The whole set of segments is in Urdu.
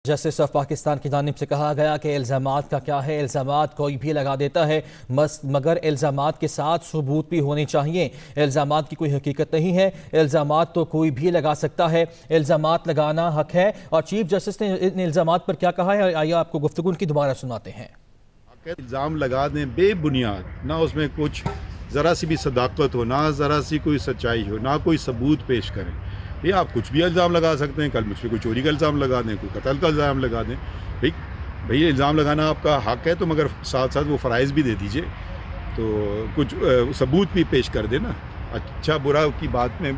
جسٹس آف پاکستان کی جانب سے کہا گیا کہ الزامات کا کیا ہے، الزامات کوئی بھی لگا دیتا ہے مگر الزامات کے ساتھ ثبوت بھی ہونے چاہیے۔ الزامات کی کوئی حقیقت نہیں ہے، الزامات تو کوئی بھی لگا سکتا ہے، الزامات لگانا حق ہے۔ اور چیف جسٹس نے ان الزامات پر کیا کہا ہے، آئیے آپ کو گفتگو ان کی دوبارہ سناتے ہیں۔ الزام لگا دیں بے بنیاد، نہ اس میں کچھ ذرا سی بھی صداقت ہو، نہ ذرا سی کوئی سچائی ہو، نہ کوئی ثبوت پیش کریں۔ یہ آپ کچھ بھی الزام لگا سکتے ہیں، کل مجھ پہ کوئی چوری کا الزام لگا دیں، کوئی قتل کا الزام لگا دیں۔ بھئی الزام لگانا آپ کا حق ہے، تو مگر ساتھ ساتھ وہ فرائض بھی دے دیجئے، تو کچھ ثبوت بھی پیش کر دیں نا۔ اچھا برا کی بات میں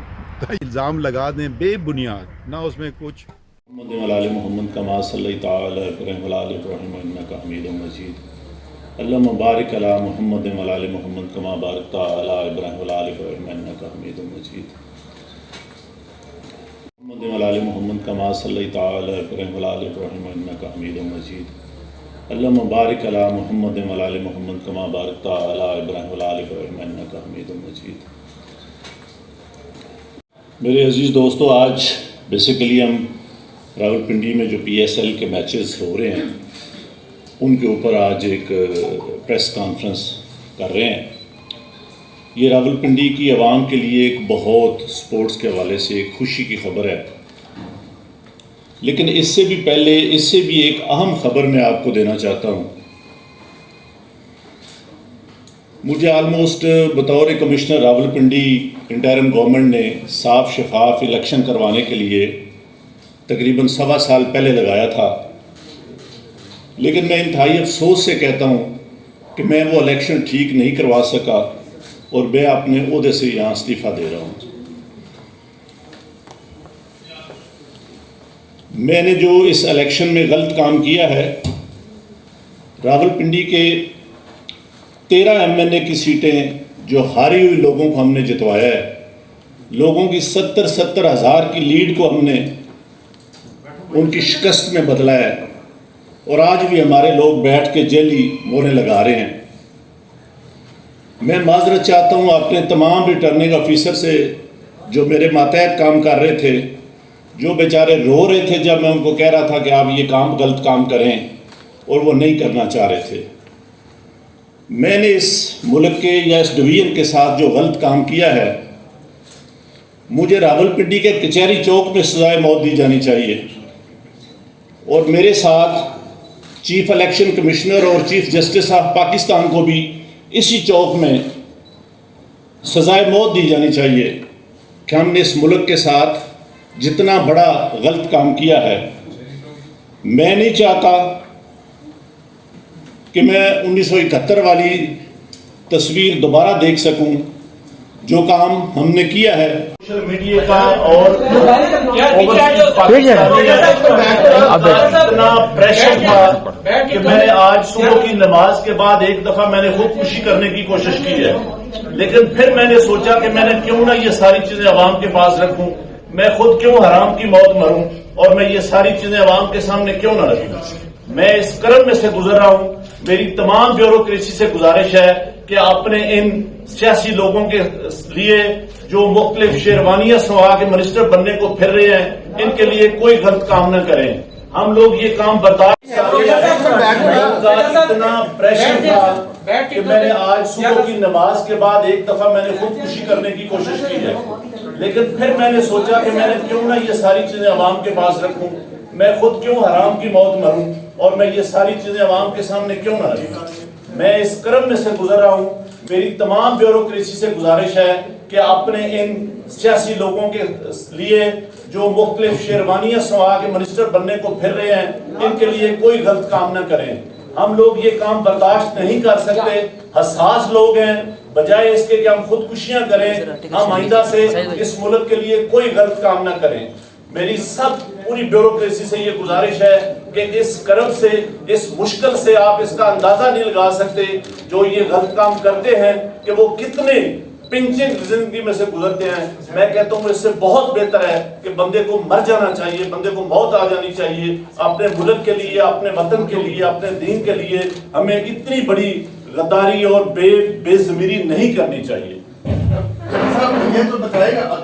الزام لگا دیں بے بنیاد، نہ اس میں کچھ محمد وعلی محمد کما صلی تعالی ابراہیم وعلی ابراہیم انک حمید مجید اللہم بارک علی محمد وعلی محمد کما بارکت علی ابراہیم وعلی ابراہیم انک حمید مجید محمد وعلی محمد کما صلی تعالی ابراہیم وعلی ابراہیم انک حمید مجید اللہم بارک علی محمد وعلی محمد کما بارکت علی ابراہیم وعلی ابراہیم انک حمید مجید۔ میرے عزیز دوستو، آج بیسیکلی ہم راولپنڈی میں جو پی ایس ایل کے میچز ہو رہے ہیں ان کے اوپر آج ایک پریس کانفرنس کر رہے ہیں۔ یہ راولپنڈی کی عوام کے لیے ایک بہت سپورٹس کے حوالے سے ایک خوشی کی خبر ہے، لیکن اس سے بھی پہلے اس سے بھی ایک اہم خبر میں آپ کو دینا چاہتا ہوں۔ مجھے آلموسٹ بطور کمشنر راولپنڈی انٹرم گورنمنٹ نے صاف شفاف الیکشن کروانے کے لیے تقریباً 1.25 سال پہلے لگایا تھا، لیکن میں انتہائی افسوس سے کہتا ہوں کہ میں وہ الیکشن ٹھیک نہیں کروا سکا اور میں اپنے عہدے سے یہاں استعفیٰ دے رہا ہوں۔ میں نے جو اس الیکشن میں غلط کام کیا ہے، راولپنڈی کے 13 MNA کی سیٹیں جو ہاری ہوئی لوگوں کو ہم نے جتوایا ہے، لوگوں کی 70 ہزار کی لیڈ کو ہم نے ان کی شکست میں بدلا ہے، اور آج بھی ہمارے لوگ بیٹھ کے جیلی موریں لگا رہے ہیں۔ میں معذرت چاہتا ہوں اپنے تمام ریٹرننگ آفیسر سے جو میرے ماتحت کام کر رہے تھے، جو بیچارے رو رہے تھے جب میں ان کو کہہ رہا تھا کہ آپ یہ کام غلط کام کریں اور وہ نہیں کرنا چاہ رہے تھے۔ میں نے اس ملک کے یا اس ڈویژن کے ساتھ جو غلط کام کیا ہے، مجھے راولپنڈی کے کچہری چوک میں سزائے موت دی جانی چاہیے، اور میرے ساتھ چیف الیکشن کمشنر اور چیف جسٹس آف پاکستان کو بھی اسی چوک میں سزائے موت دی جانی چاہیے کہ ہم نے اس ملک کے ساتھ جتنا بڑا غلط کام کیا ہے۔ میں نہیں چاہتا کہ میں 1971 والی تصویر دوبارہ دیکھ سکوں۔ جو کام ہم نے کیا ہے سوشل میڈیا کا اور اتنا پریشر تھا کہ میں آج صبح کی نماز کے بعد ایک دفعہ میں نے خودکشی کرنے کی کوشش کی ہے، لیکن پھر میں نے سوچا کہ میں نے کیوں نہ یہ ساری چیزیں عوام کے پاس رکھوں، میں خود کیوں حرام کی موت مروں اور میں یہ ساری چیزیں عوام کے سامنے کیوں نہ رکھوں۔ میں اس کرم میں سے گزر رہا ہوں۔ میری تمام بیوروکریسی سے گزارش ہے کہ اپنے ان سیاسی لوگوں کے لیے جو مختلف شیروانیاں سوا کے منسٹر بننے کو پھر رہے ہیں، ان کے لیے کوئی غلط کام نہ کریں۔ ہم لوگ یہ کام برداشت اتنا پریشر تھا کہ میں نے آج صبح کی نماز کے بعد ایک دفعہ میں نے خودکشی کرنے کی کوشش کی ہے، لیکن پھر میں نے سوچا کہ میں نے کیوں نہ یہ ساری چیزیں عوام کے پاس رکھوں، میں خود کیوں حرام کی موت مروں اور میں یہ ساری چیزیں عوام کے سامنے کیوں نہ رکھوں۔ میں اس کرم میں سے گزر رہا ہوں۔ میری تمام بیوروکریسی سے گزارش ہے کہ اپنے ان سیاسی لوگوں کے لیے جو مختلف شیروانیاں سوا کے منسٹر بننے کو پھر رہے ہیں، ان کے لیے کوئی غلط کام نہ کریں۔ ہم لوگ یہ کام برداشت نہیں کر سکتے، حساس لوگ ہیں، بجائے اس کے کہ ہم خودکشیاں کریں، ہم آئندہ سے اس ملک کے لیے کوئی غلط کام نہ کریں۔ میری سب پوری بیوروکریسی سے یہ گزارش ہے کہ اس کرب سے، اس مشکل سے آپ اس کا اندازہ نہیں لگا سکتے جو یہ غلط کام کرتے ہیں کہ وہ کتنے پنچنگ زندگی میں سے گزرتے ہیں۔ میں کہتا ہوں اس سے بہت بہتر ہے کہ بندے کو مر جانا چاہیے، بندے کو موت آ جانی چاہیے اپنے ملک کے لیے، اپنے وطن کے لیے، اپنے دین کے لیے۔ ہمیں اتنی بڑی غداری اور بے ضمیری نہیں کرنی چاہیے۔ یہ تو بتائے گا